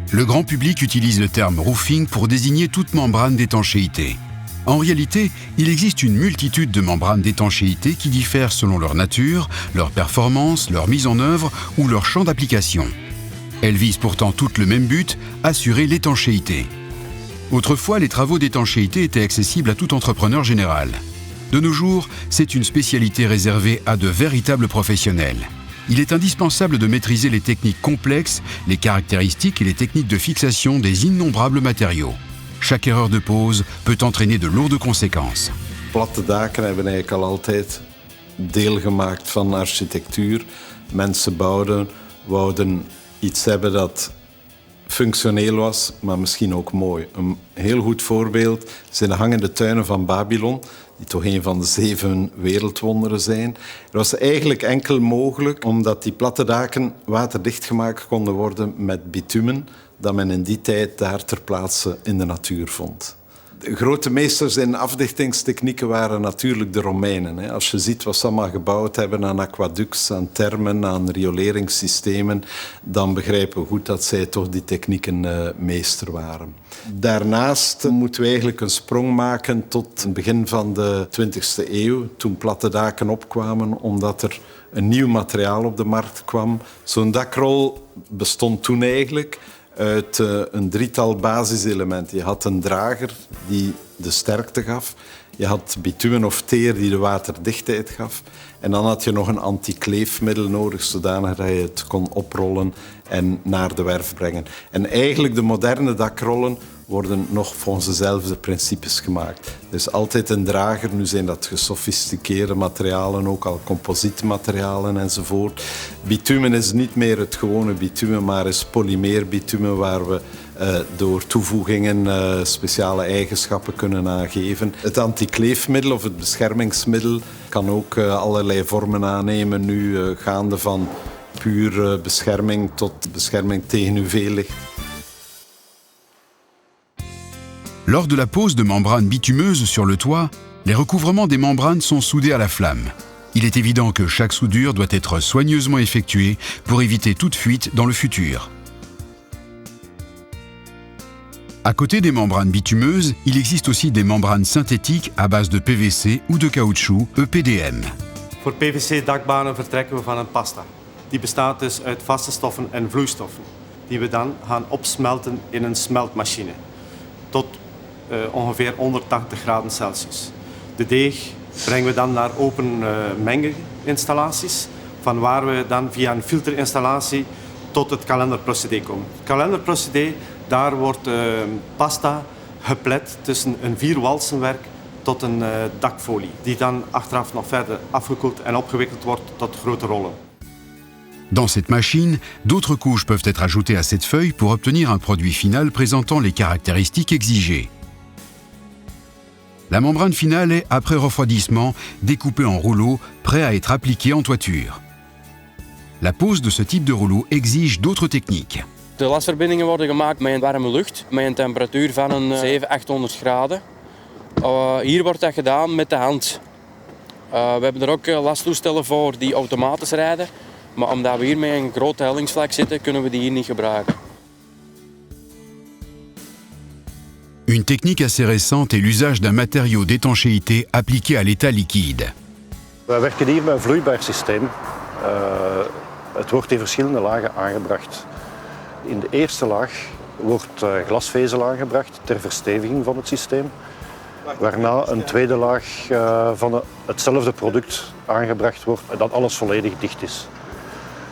Le grand public utilise le terme roofing pour désigner toute membrane d'étanchéité. En réalité, il existe une multitude de membranes d'étanchéité qui diffèrent selon leur nature, leur performance, leur mise en œuvre ou leur champ d'application. Elles visent pourtant toutes le même but, assurer l'étanchéité. Autrefois, les travaux d'étanchéité étaient accessibles à tout entrepreneur général. De nos jours, c'est une spécialité réservée à de véritables professionnels. Il est indispensable de maîtriser les techniques complexes, les caractéristiques et les techniques de fixation des innombrables matériaux. Chaque erreur de pose peut entraîner de lourdes conséquences. Platte daken hebben eigenlijk al altijd deel gemaakt van architectuur. Mensen wouden iets hebben dat functioneel was, maar misschien ook mooi. Een heel goed voorbeeld zijn de hangende tuinen van Babylon, die toch een van de 7 wereldwonderen zijn. Het was eigenlijk enkel mogelijk omdat die platte daken waterdicht gemaakt konden worden met bitumen dat men in die tijd daar ter plaatse in de natuur vond. De grote meesters in afdichtingstechnieken waren natuurlijk de Romeinen. Als je ziet wat ze allemaal gebouwd hebben aan aquaducts, aan thermen, aan rioleringssystemen, dan begrijpen we goed dat zij toch die technieken meester waren. Daarnaast moeten we eigenlijk een sprong maken tot het begin van de 20e eeuw, toen platte daken opkwamen, omdat er een nieuw materiaal op de markt kwam. Zo'n dakrol bestond toen eigenlijk uit een 3-tal basiselementen. Je had een drager die de sterkte gaf. Je had bitumen of teer die de waterdichtheid gaf. En dan had je nog een antikleefmiddel nodig, zodanig dat je het kon oprollen en naar de werf brengen. En eigenlijk de moderne dakrollen worden nog volgens dezelfde principes gemaakt. Dus altijd een drager, nu zijn dat gesofisticeerde materialen, ook al composietmaterialen enzovoort. Bitumen is niet meer het gewone bitumen, maar is polymeerbitumen waar we door toevoegingen speciale eigenschappen kunnen aangeven. Het antikleefmiddel of het beschermingsmiddel kan ook allerlei vormen aannemen, nu gaande van puur bescherming tot bescherming tegen UV-licht. Lors de la pose de membranes bitumeuses sur le toit, les recouvrements des membranes sont soudés à la flamme. Il est évident que chaque soudure doit être soigneusement effectuée pour éviter toute fuite dans le futur. À côté des membranes bitumeuses, il existe aussi des membranes synthétiques à base de PVC ou de caoutchouc, EPDM. Voor PVC-dakbanen vertrekken we van een pasta. Die bestaat dus uit vaste stoffen en vloeistoffen, die we dan gaan opsmelten in een smeltmachine, tot ongeveer 180 graden Celsius. De deeg brengen we dan naar open menginstallaties, van waar we dan via een filterinstallatie tot het kalenderprocedé komen. Het kalenderprocedé, daar wordt pasta geplet tussen een 4-walsenwerk tot een dakfolie, die dan achteraf nog verder afgekoeld en opgewikkeld wordt tot grote rollen. Dans cette machine, d'autres couches peuvent être ajoutées à cette feuille pour obtenir un produit final présentant les caractéristiques exigées. La membrane finale est, après refroidissement, découpée en rouleaux, prêts à être appliqués en toiture. La pose de ce type de rouleau exige d'autres techniques. De lasverbindingen worden gemaakt met een warme lucht, met een temperatuur van een 700-800 graden. Hier wordt dat gedaan met de hand. We hebben er ook lastoestellen voor die automatisch rijden. Maar omdat we hier met een groot hellingsvlak zitten, kunnen we die hier niet gebruiken. Une technique assez récente est l'usage d'un matériau d'étanchéité appliqué à l'état liquide. We werken hier met een vloeibaar systeem. Het wordt in verschillende lagen aangebracht. In de eerste laag wordt glasvezel aangebracht ter versteviging van het systeem. Waarna een tweede laag van hetzelfde product aangebracht wordt, dat alles volledig dicht is.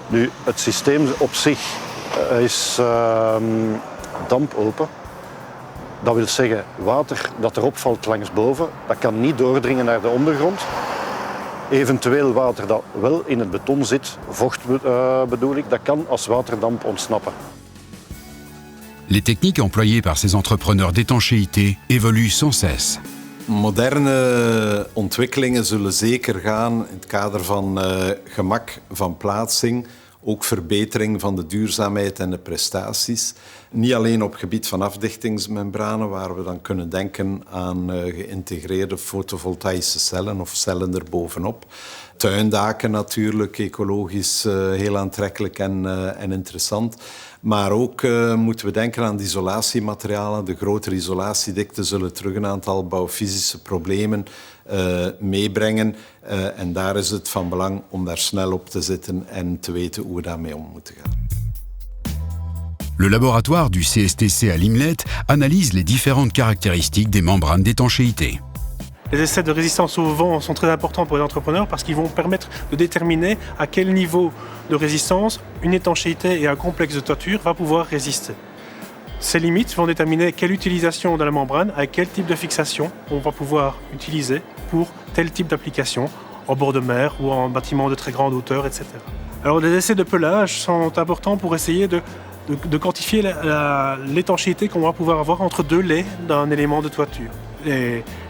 Nu, het systeem op zich is dampopen. Dat wil zeggen, water dat erop valt langsboven, dat kan niet doordringen naar de ondergrond. Eventueel water dat wel in het beton zit, vocht bedoel ik, dat kan als waterdamp ontsnappen. Les techniques employées par ces entrepreneurs d'étanchéité évoluent sans cesse. Moderne ontwikkelingen zullen zeker gaan in het kader van gemak van plaatsing ook verbetering van de duurzaamheid en de prestaties. Niet alleen op het gebied van afdichtingsmembranen, waar we dan kunnen denken aan geïntegreerde fotovoltaïsche cellen of cellen erbovenop. Tuindaken natuurlijk, ecologisch heel aantrekkelijk en interessant. Maar ook moeten we denken aan de isolatiematerialen. De grotere isolatiedikte zullen terug een aantal bouwfysische problemen meebrengen. En daar is het van belang om daar snel op te zitten en te weten hoe we daarmee om moeten gaan. Le laboratoire du CSTC à Limlet analyse les différentes caractéristiques des membranes d'étanchéité. Les essais de résistance au vent sont très importants pour les entrepreneurs parce qu'ils vont permettre de déterminer à quel niveau de résistance une étanchéité et un complexe de toiture va pouvoir résister. Ces limites vont déterminer quelle utilisation de la membrane, avec quel type de fixation on va pouvoir utiliser pour tel type d'application, en bord de mer ou en bâtiment de très grande hauteur, etc. Alors les essais de pelage sont importants pour essayer de quantifier l'étanchéité qu'on va pouvoir avoir entre deux laits d'un élément de toiture.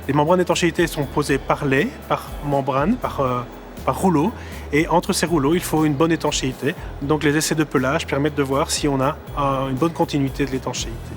Les membranes d'étanchéité sont posées par lait, par membrane, par rouleau. Et entre ces rouleaux, il faut une bonne étanchéité. Donc les essais de pelage permettent de voir si on a une bonne continuité de l'étanchéité.